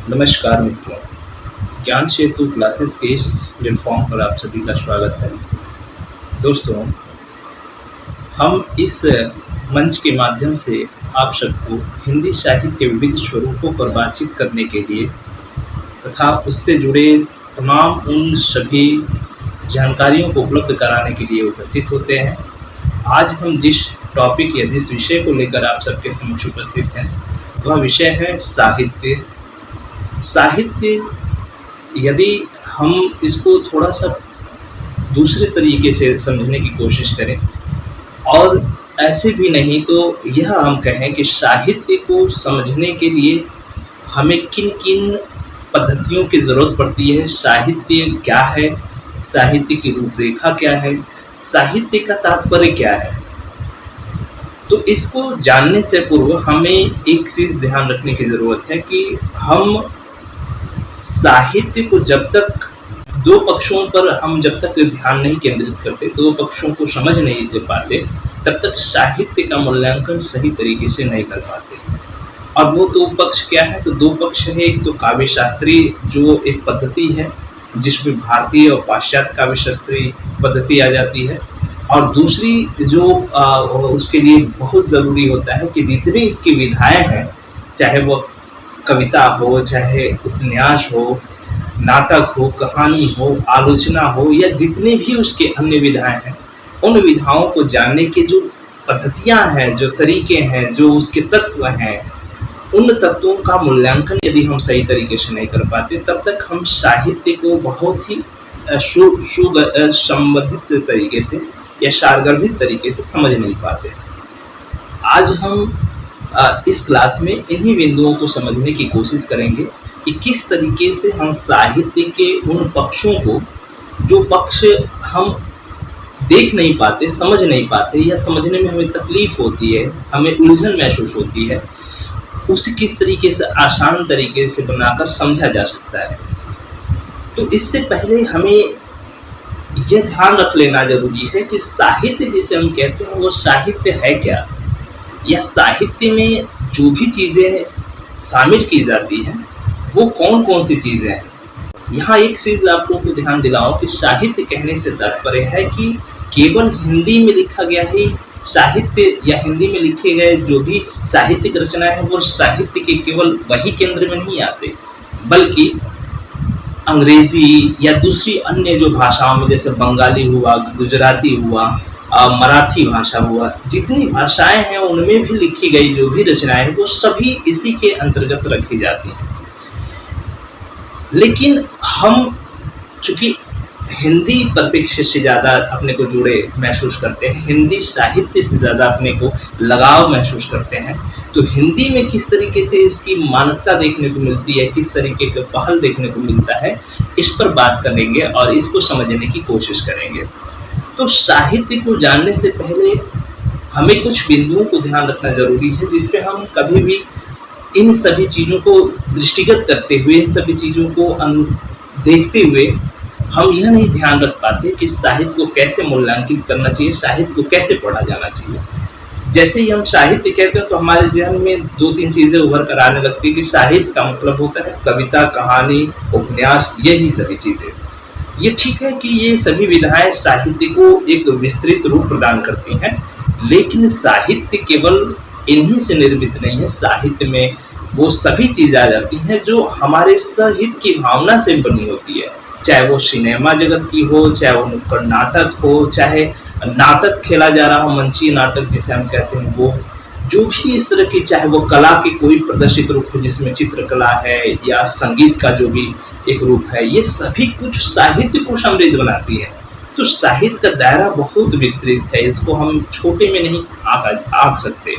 नमस्कार मित्रों, ज्ञान सेतु क्लासेस के इस प्लेटफॉर्म पर आप सभी का स्वागत है। दोस्तों, हम इस मंच के माध्यम से आप सबको हिंदी साहित्य के विविध स्वरूपों पर बातचीत करने के लिए तथा उससे जुड़े तमाम उन सभी जानकारियों को उपलब्ध कराने के लिए उपस्थित होते हैं। आज हम जिस टॉपिक या जिस विषय को लेकर आप सबके समक्ष उपस्थित हैं, वह विषय है साहित्य। साहित्य, यदि हम इसको थोड़ा सा दूसरे तरीके से समझने की कोशिश करें और ऐसे भी नहीं तो यह हम कहें कि साहित्य को समझने के लिए हमें किन-किन पद्धतियों की ज़रूरत पड़ती है, साहित्य क्या है, साहित्य की रूपरेखा क्या है, साहित्य का तात्पर्य क्या है। तो इसको जानने से पूर्व हमें एक चीज़ ध्यान रखने की ज़रूरत है कि हम साहित्य को जब तक दो पक्षों पर हम जब तक ध्यान नहीं केंद्रित करते, दो पक्षों को समझ नहीं दे पाते, तब तक साहित्य का मूल्यांकन सही तरीके से नहीं कर पाते। और वो दो पक्ष क्या है? तो दो पक्ष है, एक तो काव्य शास्त्रीय जो एक पद्धति है जिसमें भारतीय और पाश्चात्य काव्य शास्त्रीय पद्धति आ जाती है, और दूसरी जो उसके लिए बहुत ज़रूरी होता है कि जितने इसकी विधाएँ हैं, चाहे वो कविता हो, चाहे उपन्यास हो, नाटक हो, कहानी हो, आलोचना हो, या जितने भी उसके अन्य विधाएँ हैं, उन विधाओं को जानने की जो पद्धतियाँ हैं, जो तरीके हैं, जो उसके तत्व हैं, उन तत्वों का मूल्यांकन यदि हम सही तरीके से नहीं कर पाते, तब तक हम साहित्य को बहुत ही संबंधित तरीके से या सारगर्भित तरीके से समझ नहीं पाते। आज हम इस क्लास में इन्हीं बिंदुओं को समझने की कोशिश करेंगे कि किस तरीके से हम साहित्य के उन पक्षों को, जो पक्ष हम देख नहीं पाते, समझ नहीं पाते, या समझने में हमें तकलीफ होती है, हमें उलझन महसूस होती है, उसे किस तरीके से आसान तरीके से बनाकर समझा जा सकता है। तो इससे पहले हमें यह ध्यान रख लेना जरूरी है कि साहित्य जिसे हम कहते हैं वो साहित्य है क्या, या साहित्य में जो भी चीज़ें शामिल की जाती हैं वो कौन कौन सी चीज़ें हैं। यहाँ एक चीज़ आप लोगों को ध्यान दिलाऊं कि साहित्य कहने से तात्पर्य है कि केवल हिंदी में लिखा गया ही साहित्य, या हिंदी में लिखे गए जो भी साहित्यिक रचना है वो साहित्य के केवल वही केंद्र में नहीं आते, बल्कि अंग्रेजी या दूसरी अन्य जो भाषाओं में, जैसे बंगाली हुआ, गुजराती हुआ, मराठी भाषा हुआ, जितनी भाषाएं हैं उनमें भी लिखी गई जो भी रचनाएं हैं वो सभी इसी के अंतर्गत रखी जाती हैं। लेकिन हम चूंकि हिंदी परिप्रेक्ष्य से ज़्यादा अपने को जुड़े महसूस करते हैं, हिंदी साहित्य से ज़्यादा अपने को लगाव महसूस करते हैं, तो हिंदी में किस तरीके से इसकी मान्यता देखने को मिलती है, किस तरीके का पहल देखने को मिलता है, इस पर बात करेंगे और इसको समझने की कोशिश करेंगे। तो साहित्य को जानने से पहले हमें कुछ बिंदुओं को ध्यान रखना ज़रूरी है, जिस पे हम कभी भी इन सभी चीज़ों को दृष्टिगत करते हुए, इन सभी चीज़ों को देखते हुए हम यह नहीं ध्यान रख पाते कि साहित्य को कैसे मूल्यांकित करना चाहिए, साहित्य को कैसे पढ़ा जाना चाहिए। जैसे ही हम साहित्य कहते हैं तो हमारे ज़हन में दो तीन चीज़ें उभर कर आने लगती है कि साहित्य का मतलब होता है कविता, कहानी, उपन्यास, यही सभी चीज़ें। ये ठीक है कि ये सभी विधाएं साहित्य को एक विस्तृत रूप प्रदान करती हैं, लेकिन साहित्य केवल इन्हीं से निर्मित नहीं है। साहित्य में वो सभी चीज़ें आ जाती हैं जो हमारे सहित की भावना से बनी होती है, चाहे वो सिनेमा जगत की हो, चाहे वो नुक्कड़ नाटक हो, चाहे नाटक खेला जा रहा हो, मंचीय नाटक जिसे हम कहते हैं, वो जो भी इस तरह की, चाहे वो कला की कोई प्रदर्शित रूप हो जिसमें चित्रकला है या संगीत का जो भी एक रूप है, ये सभी कुछ साहित्य को समृद्ध बनाती है। तो साहित्य का दायरा बहुत विस्तृत है, इसको हम छोटे में नहीं आंक सकते।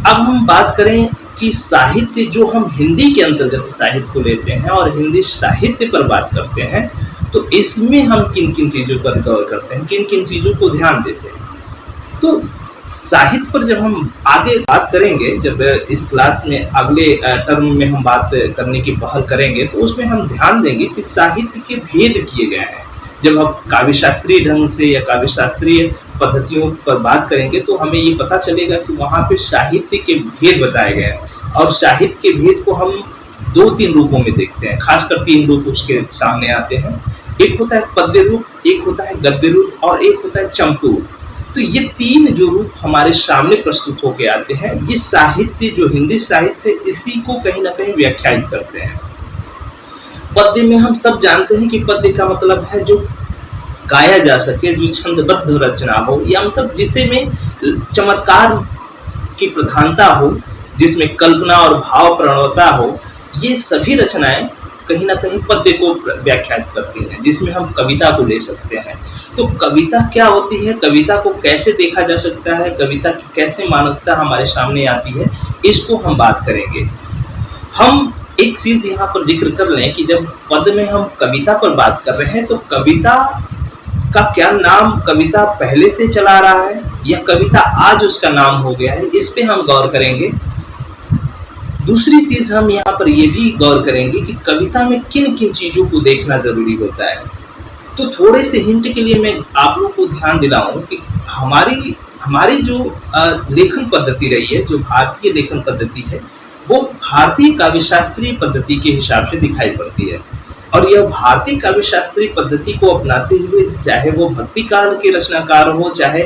अब हम बात करें कि साहित्य जो हम हिंदी के अंतर्गत साहित्य को लेते हैं और हिंदी साहित्य पर बात करते हैं, तो इसमें हम किन किन चीज़ों पर गौर करते हैं, किन किन चीज़ों को ध्यान देते हैं। तो साहित्य पर जब हम आगे बात करेंगे, जब इस क्लास में अगले टर्म में हम बात करने की पहल करेंगे, तो उसमें हम ध्यान देंगे कि साहित्य के भेद किए गए हैं। जब हम काव्य शास्त्रीय ढंग से या काव्य शास्त्रीय पद्धतियों पर बात करेंगे तो हमें ये पता चलेगा कि वहाँ पे साहित्य के भेद बताए गए हैं, और साहित्य के भेद को हम 2-3 रूपों में देखते हैं, खासकर 3 रूप उसके सामने आते हैं। एक होता है पद्य रूप, एक होता है गद्य रूप और एक होता है चंपू रूप। तो ये 3 जो रूप हमारे सामने प्रस्तुत होके आते हैं, ये साहित्य जो हिंदी साहित्य है इसी को कहीं न कहीं व्याख्यायित करते हैं। पद्य में हम सब जानते हैं कि पद्य का मतलब है जो गाया जा सके, जो छंदबद्ध रचना हो, या मतलब जिसे में चमत्कार की प्रधानता हो, जिसमें कल्पना और भाव प्रणवता हो, ये सभी रचनाएं कहीं ना कहीं पद्य को व्याख्यात करती हैं, जिसमें हम कविता को ले सकते हैं। तो कविता क्या होती है, कविता को कैसे देखा जा सकता है, कविता की कैसे मानवता हमारे सामने आती है, इसको हम बात करेंगे। हम एक चीज यहाँ पर जिक्र कर लें कि जब पद में हम कविता पर बात कर रहे हैं, तो कविता का क्या नाम कविता पहले से चला रहा है या कविता आज उसका नाम हो गया है, इस पे हम गौर करेंगे। दूसरी चीज हम यहाँ पर ये भी गौर करेंगे कि कविता में किन किन चीजों को देखना जरूरी होता है। तो थोड़े से हिंट के लिए मैं आप लोगों को ध्यान दिलाऊं कि हमारी जो लेखन पद्धति रही है, जो भारतीय लेखन पद्धति है, वो भारतीय काव्यशास्त्रीय पद्धति के हिसाब से दिखाई पड़ती है। और यह भारतीय काव्यशास्त्रीय पद्धति को अपनाते हुए, चाहे वो भक्ति काल के रचनाकार हो, चाहे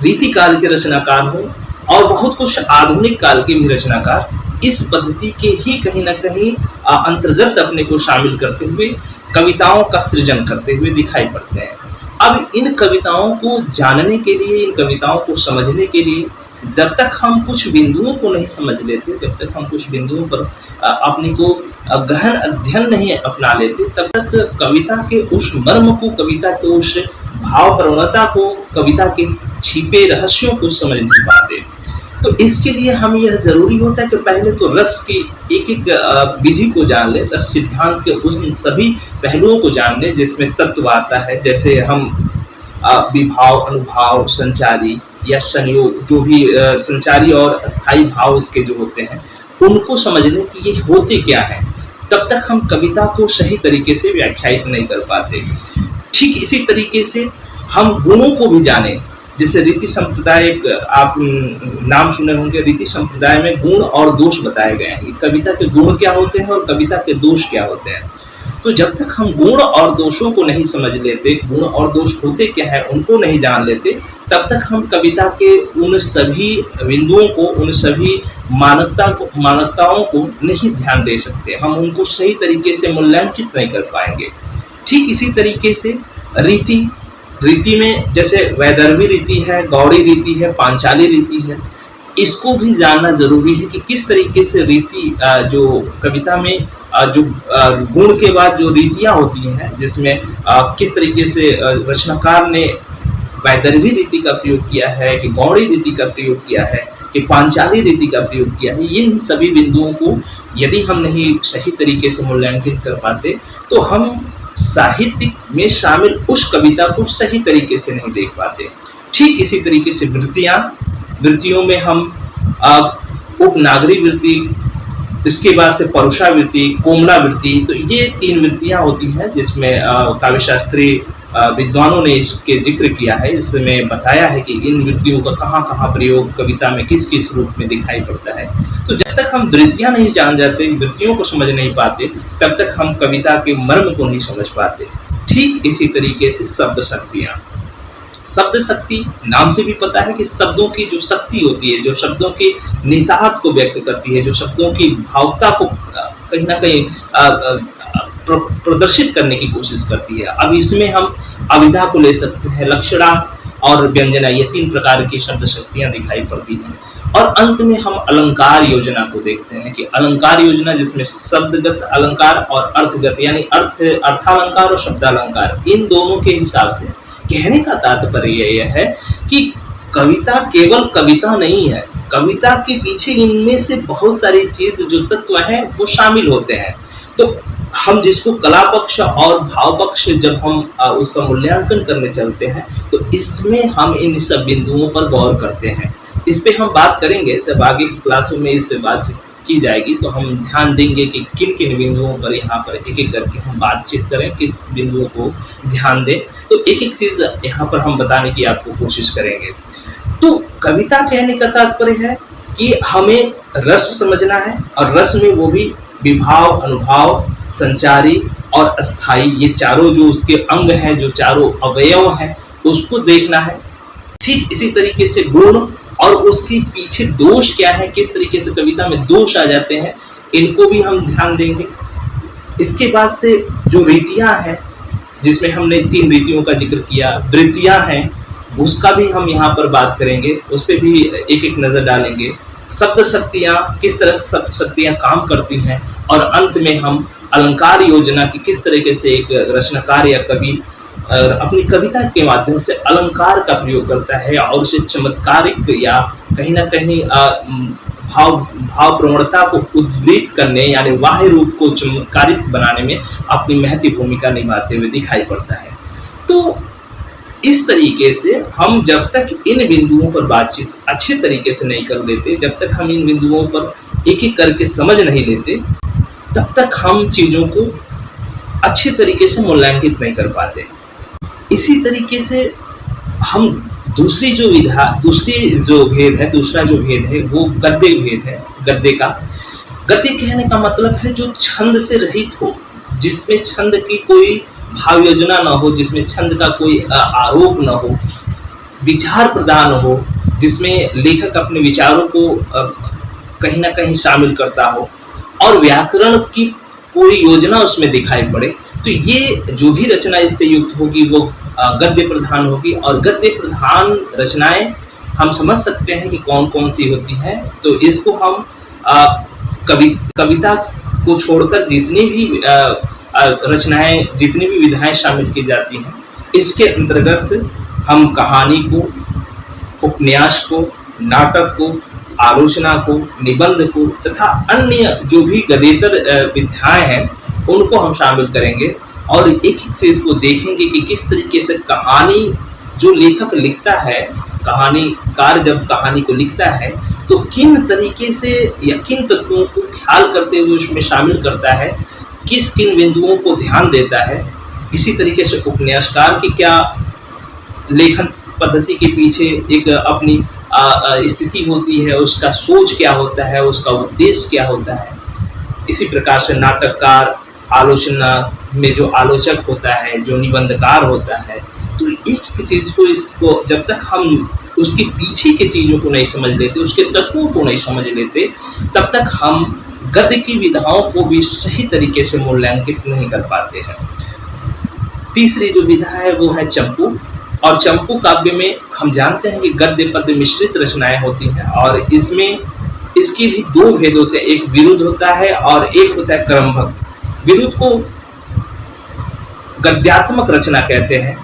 रीति काल के रचनाकार हो, और बहुत कुछ आधुनिक काल के भी रचनाकार इस पद्धति के ही कहीं ना कहीं अंतर्गत अपने को शामिल करते हुए कविताओं का सृजन करते हुए दिखाई पड़ते हैं। अब इन कविताओं को जानने के लिए, इन कविताओं को समझने के लिए, जब तक हम कुछ बिंदुओं को नहीं समझ लेते, जब तक हम कुछ बिंदुओं पर अपने को गहन अध्ययन नहीं अपना लेते, तब तक कविता के उस मर्म को, कविता के उस भाव प्रवणता को, कविता के छिपे रहस्यों को समझ नहीं पाते। तो इसके लिए हम यह जरूरी होता है कि पहले तो रस की एक एक विधि को जान ले, रस सिद्धांत के उन सभी पहलुओं को जान ले जिसमें तत्व आता है। जैसे हम विभाव, अनुभाव, संचारी या संयोग, जो भी संचारी और अस्थाई भाव इसके जो होते हैं, उनको समझ लें कि ये होते क्या है, तब तक हम कविता को सही तरीके से व्याख्यायित नहीं कर पाते। ठीक इसी तरीके से हम गुणों को भी जानें। जैसे रीति संप्रदाय, आप नाम सुने होंगे, रीति संप्रदाय में गुण और दोष बताए गए हैं। कविता के गुण क्या होते हैं और कविता के दोष क्या होते हैं। तो जब तक हम गुण और दोषों को नहीं समझ लेते, गुण और दोष होते क्या है उनको नहीं जान लेते, तब तक हम कविता के उन सभी बिंदुओं को, उन सभी मानकताओं को नहीं ध्यान दे सकते, हम उनको सही तरीके से मूल्यांकित नहीं कर पाएंगे। ठीक इसी तरीके से रीति में जैसे वैदर्भी रीति है, गौड़ी रीति है, पांचाली रीति है, इसको भी जानना जरूरी है कि किस तरीके से रीति जो कविता में जो गुण के बाद जो रीतियां होती हैं, जिसमें किस तरीके से रचनाकार ने वैदर्भी रीति का प्रयोग किया है, कि गौड़ी रीति का प्रयोग किया है, कि पांचाली रीति का प्रयोग किया है, इन सभी बिंदुओं को यदि हम नहीं सही तरीके से मूल्यांकित कर पाते, तो हम साहित्य में शामिल उस कविता को सही तरीके से नहीं देख पाते। ठीक इसी तरीके से वृत्तियों में हम उपनागरी वृत्ति, इसके बाद से परुषावृत्ति, कोमला वृत्ति, तो ये 3 वृत्तियां होती हैं जिसमें काव्यशास्त्री विद्वानों ने इसके जिक्र किया है। इसमें बताया है कि इन वृत्तियों का कहाँ प्रयोग कविता में किस किस रूप में दिखाई पड़ता है। तो जब तक हम वृत्तियां नहीं जान जाते, वृत्तियों को समझ नहीं पाते, तब तक हम कविता के मर्म को नहीं समझ पाते। ठीक इसी तरीके से शब्द शक्ति नाम से भी पता है कि शब्दों की जो शक्ति होती है, जो शब्दों के निहितार्थ को व्यक्त करती है, जो शब्दों की भावुकता को कहीं ना कहीं प्रदर्शित करने की कोशिश करती है। अब इसमें हम अविधा को ले सकते हैं, लक्षणा और व्यंजना, ये 3 प्रकार की शब्द शक्तियां दिखाई पड़ती हैं। और अंत में हम अलंकार योजना को देखते हैं कि अलंकार योजना जिसमें शब्दगत अलंकार और अर्थगत, यानी अर्थालंकार और शब्दालंकार, इन दोनों के हिसाब से कहने का तात्पर्य यह है कि कविता केवल कविता नहीं है, कविता के पीछे इनमें से बहुत सारी चीज जो तत्व हैं वो शामिल होते हैं। तो हम जिसको कला पक्ष और भाव पक्ष जब हम उसका मूल्यांकन करने चलते हैं, तो इसमें हम इन सब बिंदुओं पर गौर करते हैं। इस पे हम बात करेंगे, जब आगे की क्लासों में इस पे बातचीत की जाएगी तो हम ध्यान देंगे कि किन किन बिंदुओं पर यहाँ पर एक एक करके हम बातचीत करें, किस बिंदुओं को ध्यान दें। तो एक एक चीज यहाँ पर हम बताने की आपको कोशिश करेंगे। तो कविता कहने का तात्पर्य है कि हमें रस समझना है, और रस में वो भी विभाव, अनुभाव, संचारी और अस्थाई, ये चारों जो उसके अंग हैं, जो चारों अवयव हैं, उसको देखना है। ठीक इसी तरीके से गुण और उसके पीछे दोष क्या है, किस तरीके से कविता में दोष आ जाते हैं, इनको भी हम ध्यान देंगे। इसके बाद से जो रीतियां हैं, जिसमें हमने 3 रीतियों का जिक्र किया, वृत्तियां हैं, उसका भी हम यहाँ पर बात करेंगे, उस पर भी एक एक नज़र डालेंगे। शब्द शक्तियाँ, किस तरह से शब्द शक्तियाँ काम करती हैं, और अंत में हम अलंकार योजना की किस तरीके से एक रचनाकार या कवि अपनी कविता के माध्यम से अलंकार का प्रयोग करता है और उसे चमत्कारिक या कहीं ना कहीं भाव प्रवणता को उद्दीपित करने, यानी बाह्य रूप को चमत्कारिक बनाने में अपनी महती भूमिका निभाते हुए दिखाई पड़ता है। तो इस तरीके से हम जब तक इन बिंदुओं पर बातचीत अच्छे तरीके से नहीं कर लेते, जब तक हम इन बिंदुओं पर एक एक करके समझ नहीं लेते, तब तक हम चीज़ों को अच्छे तरीके से मूल्यांकित नहीं कर पाते। इसी तरीके से हम दूसरा जो भेद है वो गद्य भेद है। गद्य कहने का मतलब है जो छंद से रहित हो, जिसमें छंद की कोई भाव योजना न हो, जिसमें छंद का कोई आरोप न हो, विचार प्रदान हो, जिसमें लेखक अपने विचारों को कहीं ना कहीं शामिल करता हो और व्याकरण की पूरी योजना उसमें दिखाई पड़े। तो ये जो भी रचना इससे युक्त होगी वो गद्य प्रधान होगी। और गद्य प्रधान रचनाएं हम समझ सकते हैं कि कौन कौन सी होती हैं। तो इसको हम कविता को छोड़कर जितनी भी रचनाएं, जितनी भी विधाएं शामिल की जाती हैं, इसके अंतर्गत हम कहानी को, उपन्यास को, नाटक को, आलोचना को, निबंध को तथा अन्य जो भी गद्येतर विधाएं हैं उनको हम शामिल करेंगे और एक एक से इसको देखेंगे कि किस तरीके से कहानी जो लेखक लिखता है, कहानीकार जब कहानी को लिखता है तो किन तरीके से या किन तत्वों को ख्याल करते हुए उसमें शामिल करता है, किन बिंदुओं को ध्यान देता है। इसी तरीके से उपन्यासकार की क्या लेखन पद्धति के पीछे एक अपनी स्थिति होती है, उसका सोच क्या होता है, उसका उद्देश्य क्या होता है। इसी प्रकार से नाटककार आलोचना में जो आलोचक होता है, जो निबंधकार होता है, तो एक चीज़ को इसको जब तक हम उसके पीछे की चीज़ों को नहीं समझ लेते, उसके तत्वों को नहीं समझ लेते, तब तक हम गद्य की विधाओं को भी सही तरीके से मूल्यांकित नहीं कर पाते हैं। तीसरी जो विधा है वो है चंपू। और चंपू काव्य में हम जानते हैं कि गद्य पद्य मिश्रित रचनाएं होती हैं और इसमें इसके भी 2 भेद होते हैं, एक विरुद्ध होता है और एक होता है क्रमबद्ध। विरुद्ध को गद्यात्मक रचना कहते हैं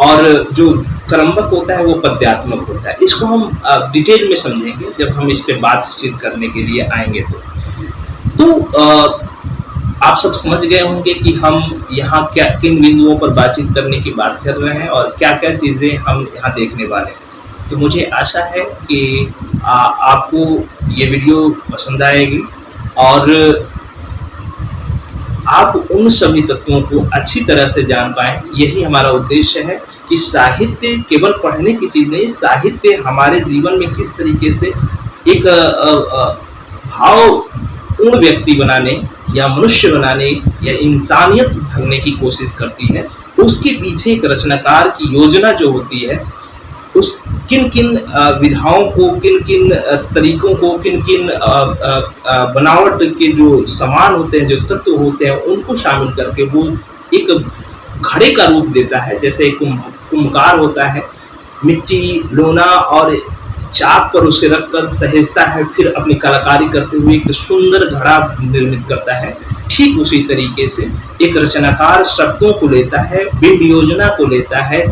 और जो क्रमबद्ध होता है वो पद्यात्मक होता है। इसको हम डिटेल में समझेंगे जब हम इस पे बातचीत करने के लिए आएंगे। तो आप सब समझ गए होंगे कि हम यहाँ क्या किन बिंदुओं पर बातचीत करने की बात कर रहे हैं और क्या क्या चीज़ें हम यहाँ देखने वाले हैं। तो मुझे आशा है कि आपको ये वीडियो पसंद आएगी और आप उन सभी तत्वों को अच्छी तरह से जान पाएं। यही हमारा उद्देश्य है कि साहित्य केवल पढ़ने की चीज़ नहीं, साहित्य हमारे जीवन में किस तरीके से एक भावपूर्ण व्यक्ति बनाने या मनुष्य बनाने या इंसानियत भरने की कोशिश करती है। उसके पीछे एक रचनाकार की योजना जो होती है, उस किन किन विधाओं को, किन किन तरीकों को, किन किन बनावट के जो सामान होते हैं, जो तत्व होते हैं, उनको शामिल करके वो एक घड़े का रूप देता है। जैसे कुम्भकार होता है, मिट्टी, लोना और चाक पर उसे रखकर सहेजता है, फिर अपनी कलाकारी करते हुए एक सुंदर घड़ा निर्मित करता है। ठीक उसी तरीके से एक रचनाकार शब्दों को लेता है, बिंब योजना को लेता है,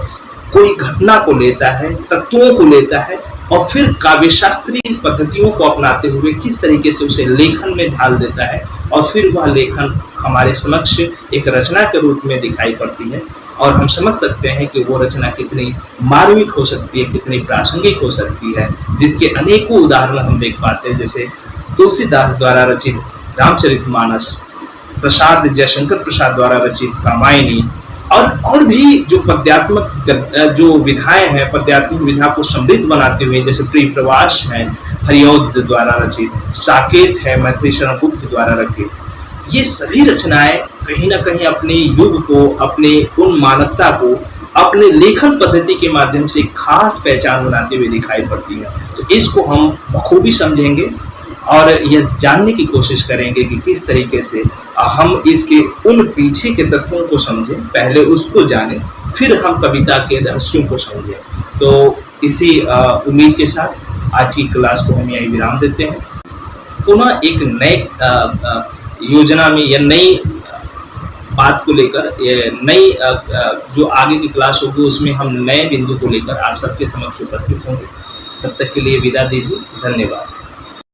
कोई घटना को लेता है, तत्वों को लेता है और फिर काव्य शास्त्रीय पद्धतियों को अपनाते हुए किस तरीके से उसे लेखन में ढाल देता है और फिर वह लेखन हमारे समक्ष एक रचना के रूप में दिखाई पड़ती है और हम समझ सकते हैं कि वो रचना कितनी मार्मिक हो सकती है, कितनी प्रासंगिक हो सकती है, जिसके अनेकों उदाहरण हम देख पाते हैं। जैसे तुलसीदास द्वारा रचित रामचरितमानस, प्रसाद जयशंकर प्रसाद द्वारा रचित रामायणी और भी जो पद्यात्मक जो विधाएं हैं, पद्यात्मक विधा को समृद्ध बनाते हुए, जैसे प्रिय प्रवास है हरिऔध द्वारा रचित, साकेत है मैत्री शरण गुप्त द्वारा रचित, ये सभी रचनाएं कहीं ना कहीं अपने युग को, अपने उन मानवता को अपने लेखन पद्धति के माध्यम से खास पहचान बनाते हुए दिखाई पड़ती है। तो इसको हम बखूबी समझेंगे और यह जानने की कोशिश करेंगे कि किस तरीके से हम इसके उन पीछे के तत्वों को समझें, पहले उसको जानें, फिर हम कविता के रहस्यों को समझें। तो इसी उम्मीद के साथ आज की क्लास को हम यही विराम देते हैं। पुनः एक नए योजना में या नई बात को लेकर, नई जो आगे की क्लास होगी उसमें हम नए बिंदु को लेकर आप सबके समक्ष उपस्थित होंगे। तब तक के लिए विदा दीजिए। धन्यवाद।